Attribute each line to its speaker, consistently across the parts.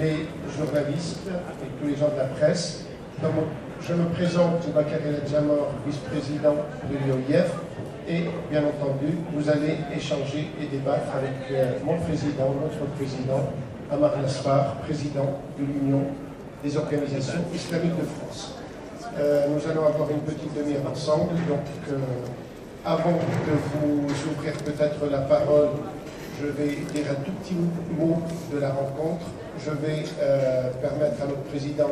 Speaker 1: les journalistes et tous les gens de la presse. Je me présente, Boubacar El Hadjamor, vice-président de l'UOIF, et bien entendu, vous allez échanger et débattre avec mon président, notre président, Amar Nasrar, président de l'Union des organisations islamiques de France. Nous allons avoir une petite demi-heure ensemble, donc avant de vous ouvrir peut-être la parole, je vais dire un tout petit mot de la rencontre. Je vais permettre à notre président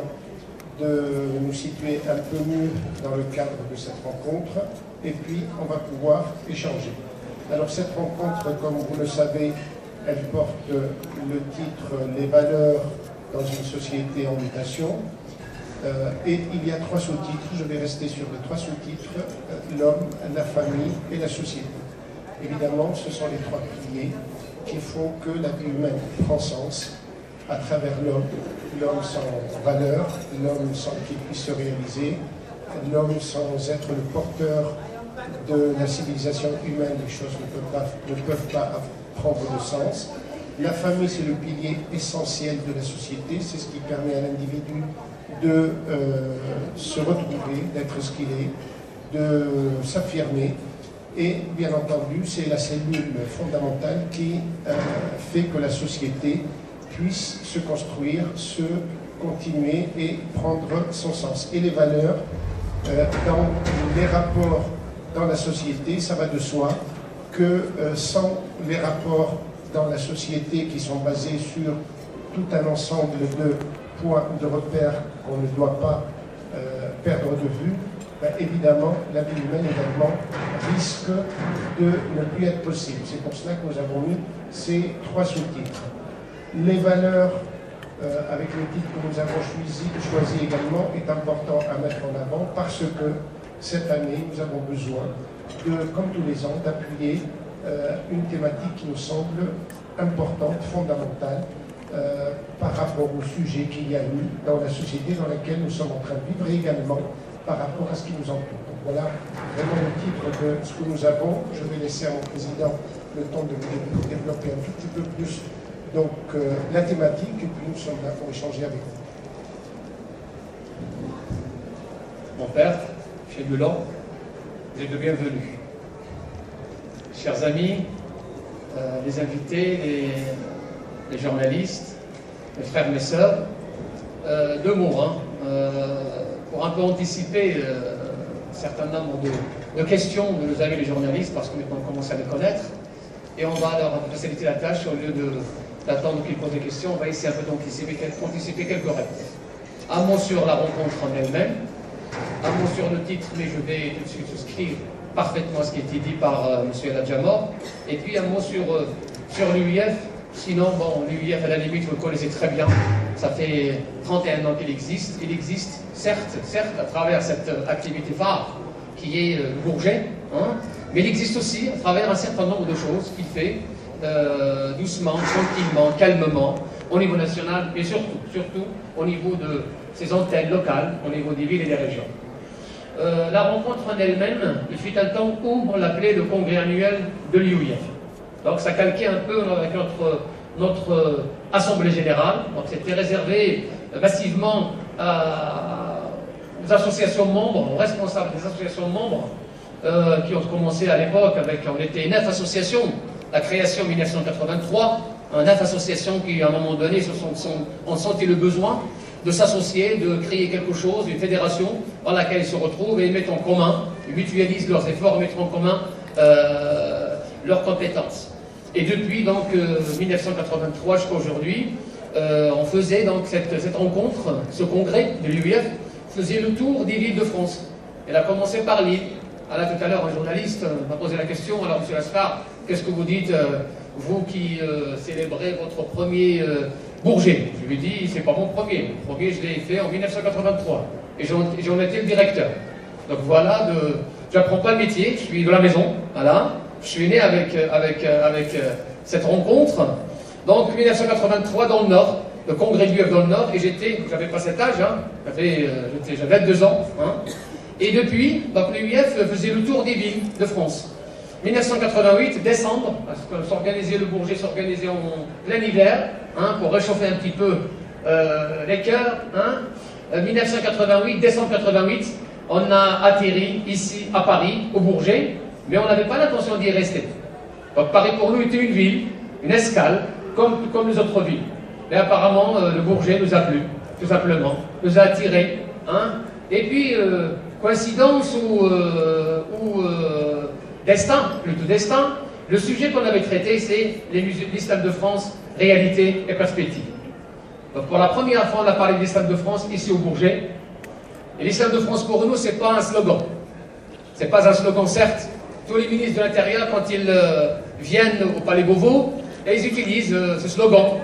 Speaker 1: de nous situer un peu mieux dans le cadre de cette rencontre, et puis on va pouvoir échanger. Alors cette rencontre, comme vous le savez, elle porte le titre « Les valeurs dans une société en mutation ». Et il y a 3 sous-titres, je vais rester sur les 3 sous-titres, l'homme, la famille et la société. Évidemment, ce sont les 3 piliers qui font que la vie humaine prend sens à travers l'homme. L'homme sans valeur, l'homme sans qu'il puisse se réaliser, l'homme sans être le porteur de la civilisation humaine, les choses ne peuvent pas prendre de sens. La famille, c'est le pilier essentiel de la société, c'est ce qui permet à l'individu de se retrouver, d'être ce qu'il est, de s'affirmer. Et bien entendu, c'est la cellule fondamentale qui fait que la société puisse se construire, se continuer et prendre son sens. Et les valeurs, dans les rapports dans la société, ça va de soi que sans les rapports dans la société qui sont basés sur tout un ensemble de points de repères qu'on ne doit pas perdre de vue, évidemment, la vie humaine également risque de ne plus être possible. C'est pour cela que nous avons mis ces 3 sous-titres. Les valeurs, avec le titre que nous avons choisi également, est important à mettre en avant parce que cette année, nous avons besoin, comme tous les ans, d'appuyer une thématique qui nous semble importante, fondamentale, par rapport au sujet qu'il y a eu dans la société dans laquelle nous sommes en train de vivre et également par rapport à ce qui nous entoure. Donc voilà vraiment le titre de ce que nous avons. Je vais laisser à mon président le temps de vous développer un tout petit peu plus donc, la thématique, et puis nous sommes là pour échanger avec vous.
Speaker 2: Mon père, chez Bulan, vous êtes le bienvenu. Chers amis, les invités, les journalistes, mes frères, mes sœurs, 2 mots, pour un peu anticiper un certain nombre de questions que nous avaient les journalistes, parce que maintenant on commence à les connaître, et on va leur faciliter la tâche au lieu d'attendre qu'ils posent des questions, on va essayer un peu d'anticiper quelques réponses. Un mot sur la rencontre en elle-même, un mot sur le titre, mais je vais tout de suite souscrire parfaitement à ce qui a été dit par M. El Hadjamor, et puis un mot sur l'UIF. Sinon, bon, l'UIF, à la limite, vous le connaissez très bien, ça fait 31 ans qu'il existe. Il existe, certes, à travers cette activité phare qui est le Bourget, mais il existe aussi à travers un certain nombre de choses qu'il fait doucement, tranquillement, calmement, au niveau national, mais surtout au niveau de ses antennes locales, au niveau des villes et des régions. La rencontre en elle-même, il fut un temps où on l'appelait le congrès annuel de l'UIF. Donc ça calquait un peu avec notre assemblée générale. Donc c'était réservé massivement aux associations membres, aux responsables des associations membres qui ont commencé à l'époque avec, on était 9 associations, la création en 1983, 9 associations qui à un moment donné ont senti le besoin de s'associer, de créer quelque chose, une fédération dans laquelle ils se retrouvent et ils mettent en commun, ils mutualisent leurs efforts, ils mettent en commun leurs compétences. Et depuis donc 1983 jusqu'à aujourd'hui, on faisait donc cette rencontre, ce congrès de l'UIF, faisait le tour des villes de France. Elle a commencé par Lille. Là, tout à l'heure, un journaliste m'a posé la question, alors M. Lascar, qu'est-ce que vous dites, vous qui célébrez votre premier Bourget? Je lui dis, c'est pas mon premier. Le premier, je l'ai fait en 1983. Et j'en étais le directeur. Donc voilà, j'apprends pas le métier, je suis de la maison, voilà. Je suis né avec cette rencontre. Donc 1983 dans le Nord, le congrès de l'UIF dans le Nord, et j'avais pas cet âge, j'avais 22 ans. Et depuis, l'UIF faisait le tour des villes de France. 1988, décembre, parce que le Bourget s'organisait en plein hiver, pour réchauffer un petit peu les cœurs, 1988, décembre 88, on a atterri ici à Paris, au Bourget, mais on n'avait pas l'intention d'y rester. Donc Paris pour nous était une ville, une escale, comme les autres villes. Mais apparemment, le Bourget nous a plu, tout simplement, nous a attirés. Et puis, coïncidence ou destin, plutôt destin, le sujet qu'on avait traité, c'est l'Islam de France, réalité et perspective. Donc pour la première fois, on a parlé de l'Islam de France ici au Bourget. Et l'Islam de France pour nous, ce n'est pas un slogan. Ce n'est pas un slogan, certes. Tous les ministres de l'Intérieur, quand ils viennent au Palais Beauvau, et ils utilisent ce slogan,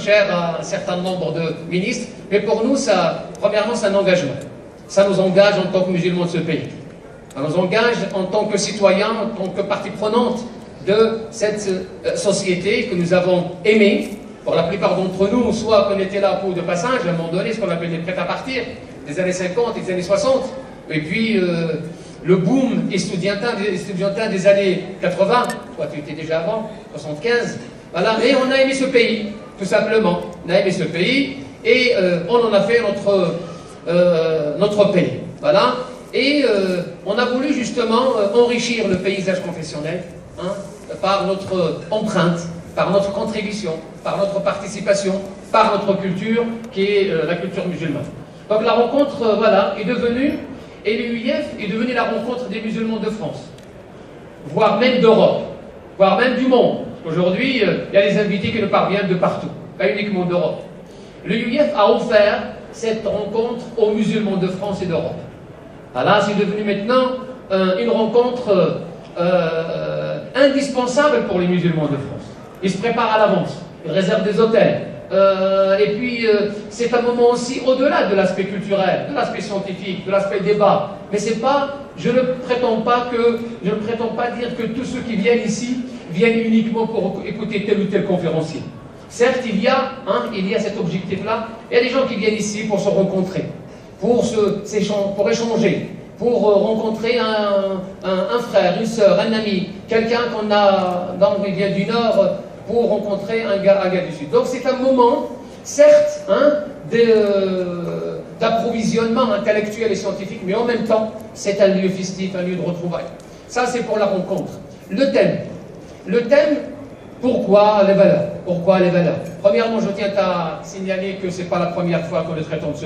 Speaker 2: cher à un certain nombre de ministres. Mais pour nous, premièrement, c'est un engagement. Ça nous engage en tant que musulmans de ce pays. Ça nous engage en tant que citoyens, en tant que partie prenante de cette société que nous avons aimée. Pour la plupart d'entre nous, soit qu'on était là pour de passage, à un moment donné, ce qu'on appelle les prêts à partir, des années 50 et des années 60, et puis le boom estudiantin des années 80, toi tu étais déjà avant, 75, voilà, mais on a aimé ce pays, tout simplement. On a aimé ce pays, et on en a fait notre pays, voilà. Et on a voulu justement enrichir le paysage confessionnel par notre empreinte, par notre contribution, par notre participation, par notre culture, qui est la culture musulmane. Donc la rencontre, voilà, est devenue, et l'UIF est devenue la rencontre des musulmans de France, voire même d'Europe, voire même du monde. Aujourd'hui, il y a des invités qui nous parviennent de partout, pas uniquement d'Europe. L'UIF a offert cette rencontre aux musulmans de France et d'Europe. Voilà, c'est devenu maintenant une rencontre indispensable pour les musulmans de France. Ils se préparent à l'avance, ils réservent des hôtels. Et puis, c'est un moment aussi au-delà de l'aspect culturel, de l'aspect scientifique, de l'aspect débat. Mais c'est pas, je ne prétends pas dire que tous ceux qui viennent ici viennent uniquement pour écouter tel ou tel conférencier. Certes, il y a cet objectif-là. Il y a des gens qui viennent ici pour se rencontrer, pour échanger, pour rencontrer un frère, une sœur, un ami, quelqu'un qui vient du Nord, pour rencontrer un gars du Sud. Donc c'est un moment, certes, d'approvisionnement intellectuel et scientifique, mais en même temps, c'est un lieu festif, un lieu de retrouvailles. Ça, c'est pour la rencontre. Le thème, pourquoi les valeurs? Pourquoi les valeurs? Premièrement, je tiens à signaler que ce n'est pas la première fois que nous traitons de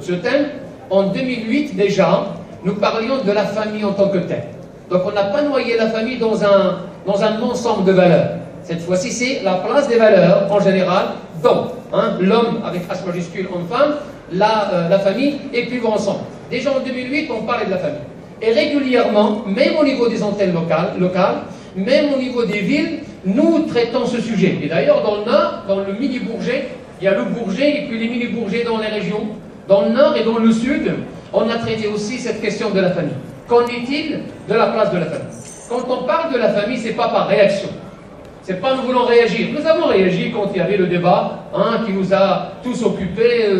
Speaker 2: ce thème. En 2008, déjà, nous parlions de la famille en tant que telle. Donc on n'a pas noyé la famille dans un ensemble de valeurs. Cette fois-ci, c'est la place des valeurs, en général, dans l'homme avec H majuscule, homme-femme, la famille, et puis ensemble. Déjà en 2008, on parlait de la famille. Et régulièrement, même au niveau des antennes locales, même au niveau des villes, nous traitons ce sujet. Et d'ailleurs, dans le Nord, dans le mini-Bourget, il y a le Bourget et puis les mini-Bourgets dans les régions. Dans le Nord et dans le Sud, on a traité aussi cette question de la famille. Qu'en est-il de la place de la famille? Quand on parle de la famille, ce n'est pas par réaction. Ce n'est pas nous voulons réagir. Nous avons réagi quand il y avait le débat qui nous a tous occupés,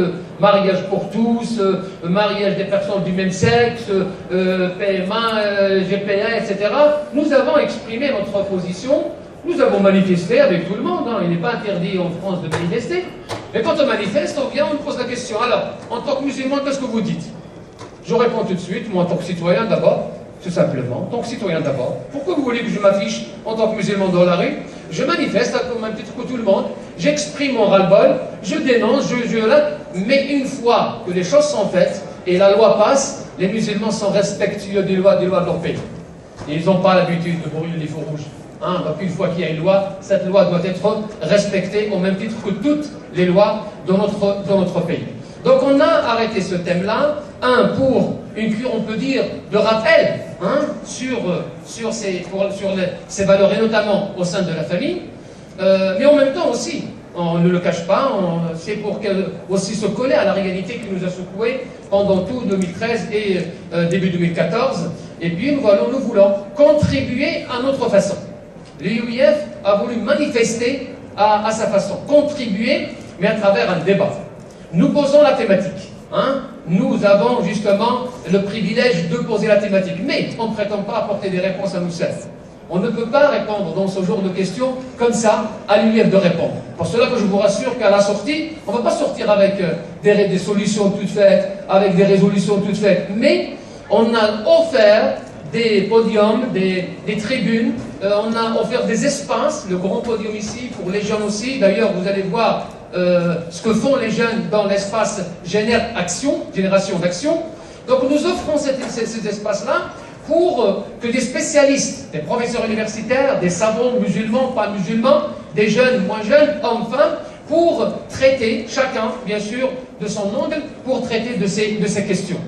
Speaker 2: mariage pour tous, mariage des personnes du même sexe, PMA, GPA, etc. Nous avons exprimé notre position, nous avons manifesté avec tout le monde. Il n'est pas interdit en France de manifester. Mais quand on manifeste, on vient, on nous pose la question. Alors, en tant que musulman, qu'est-ce que vous dites? Je réponds tout de suite, moi en tant que citoyen d'abord. Tout simplement, en tant que citoyen d'abord. Pourquoi vous voulez que je m'affiche en tant que musulman dans la rue? Je manifeste comme un petit truc tout le monde, j'exprime mon ras-le-bol, je dénonce, mais une fois que les choses sont faites et la loi passe, les musulmans sont respectueux des lois de leur pays. Et ils n'ont pas l'habitude de brûler les feux rouges. Donc une fois qu'il y a une loi, cette loi doit être respectée au même titre que toutes les lois dans notre pays. Donc on a arrêté ce thème-là, pour une cure, on peut dire, de rappel sur ces valeurs, et notamment au sein de la famille, mais en même temps aussi, on ne le cache pas, c'est pour aussi se coller à la réalité qui nous a secoué pendant tout 2013 et début 2014, et puis nous voulons contribuer à notre façon. L'UIF a voulu manifester à sa façon, contribuer, mais à travers un débat. Nous posons la thématique. Nous avons justement le privilège de poser la thématique, mais on ne prétend pas apporter des réponses à nous seuls. On ne peut pas répondre dans ce genre de questions comme ça à l'UIF de répondre. Pour cela que je vous rassure qu'à la sortie, on ne va pas sortir avec des solutions toutes faites, avec des résolutions toutes faites, mais on a offert des podiums, des tribunes, on a offert des espaces, le grand podium ici pour les jeunes aussi. D'ailleurs, vous allez voir ce que font les jeunes dans l'espace Génération d'Action. Donc nous offrons ces espaces-là pour que des spécialistes, des professeurs universitaires, des savants musulmans, pas musulmans, des jeunes, moins jeunes, hommes, femmes, pour traiter, chacun, bien sûr, de son angle, pour traiter de ces questions.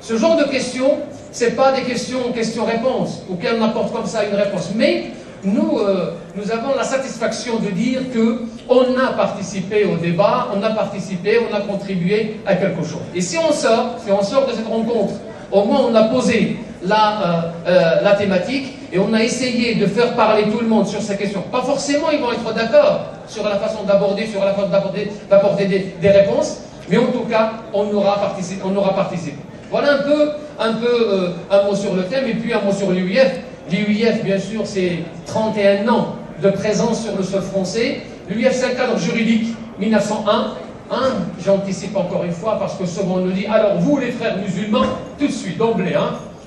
Speaker 2: Ce genre de questions, ce n'est pas des questions-réponses, auxquelles on apporte comme ça une réponse. Mais nous avons la satisfaction de dire qu'on a participé au débat, on a contribué à quelque chose. Et si on sort de cette rencontre, au moins on a posé la thématique et on a essayé de faire parler tout le monde sur ces questions. Pas forcément ils vont être d'accord sur la façon d'aborder, sur la façon d'apporter des réponses, mais en tout cas, on aura participé. Voilà un mot sur le thème et puis un mot sur l'UIF. L'UIF, bien sûr, c'est 31 ans de présence sur le sol français. L'UIF, c'est un cadre juridique, 1901. J'anticipe encore une fois parce que souvent on nous dit, alors vous les frères musulmans, tout de suite, d'emblée,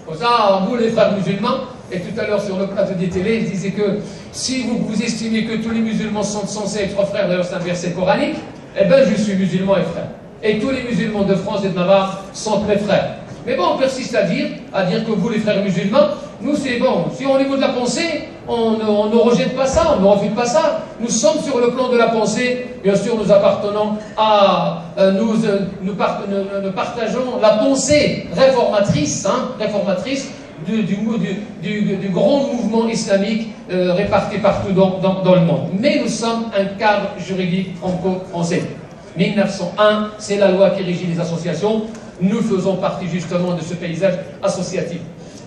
Speaker 2: comme ça, vous les frères musulmans, et tout à l'heure sur le plateau des télés, il disait que si vous estimez que tous les musulmans sont censés être frères, d'ailleurs c'est un verset coranique, eh bien je suis musulman et frère. Et tous les musulmans de France et de Navarre sont mes frères. Mais bon, on persiste à dire que vous les frères musulmans, nous c'est bon, si au niveau de la pensée, on ne rejette pas ça, on ne refuse pas ça. Nous sommes sur le plan de la pensée, bien sûr nous appartenons à, nous partageons la pensée réformatrice, du grand mouvement islamique réparti partout dans le monde. Mais nous sommes un cadre juridique franco-français. 1901, c'est la loi qui régit les associations. Nous faisons partie justement de ce paysage associatif.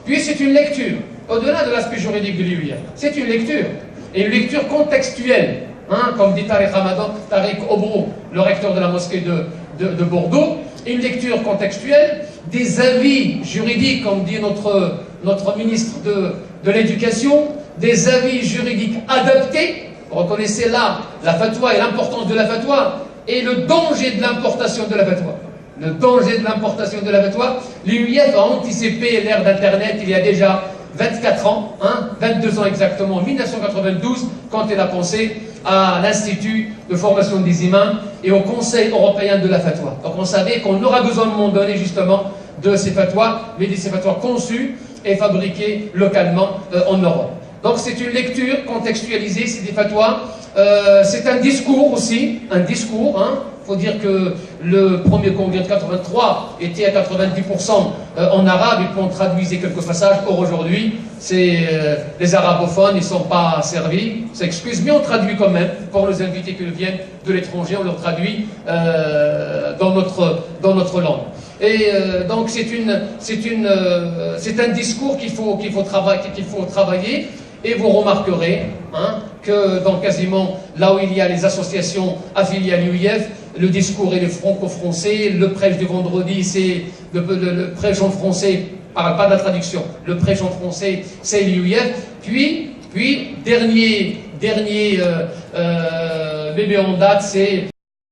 Speaker 2: Puis c'est une lecture, au-delà de l'aspect juridique de l'UIF. C'est une lecture, et une lecture contextuelle, comme dit Tariq Obro, le recteur de la mosquée de Bordeaux, une lecture contextuelle, des avis juridiques, comme dit notre ministre de l'Éducation, des avis juridiques adaptés. Vous reconnaissez là la fatwa et l'importance de la fatwa, et le danger de l'importation de la fatwa. Le danger de l'importation de la fatwa. L'UIF a anticipé l'ère d'Internet il y a déjà 24 ans, 22 ans exactement, en 1992, quand elle a pensé à l'Institut de formation des imams et au Conseil européen de la fatwa. Donc on savait qu'on aura besoin à un moment donné justement de ces fatwas, mais de ces fatwas conçus et fabriqués localement en Europe. Donc c'est une lecture contextualisée, c'est des fatwas, c'est un discours aussi, Il faut dire que le premier congrès de 83 était à 90% en arabe et puis on traduisait quelques passages. Or aujourd'hui, les arabophones, ils ne sont pas servis, s'excusent, mais on traduit quand même pour nos invités qui viennent de l'étranger, on leur traduit dans notre langue. Et donc c'est un discours qu'il faut travailler. Et vous remarquerez que dans quasiment là où il y a les associations affiliées à l'UIF, le discours est le franco-français, le prêche du vendredi, c'est le prêche en français, pas de la traduction, le prêche en français, c'est l'UIF. Puis dernier bébé en date, c'est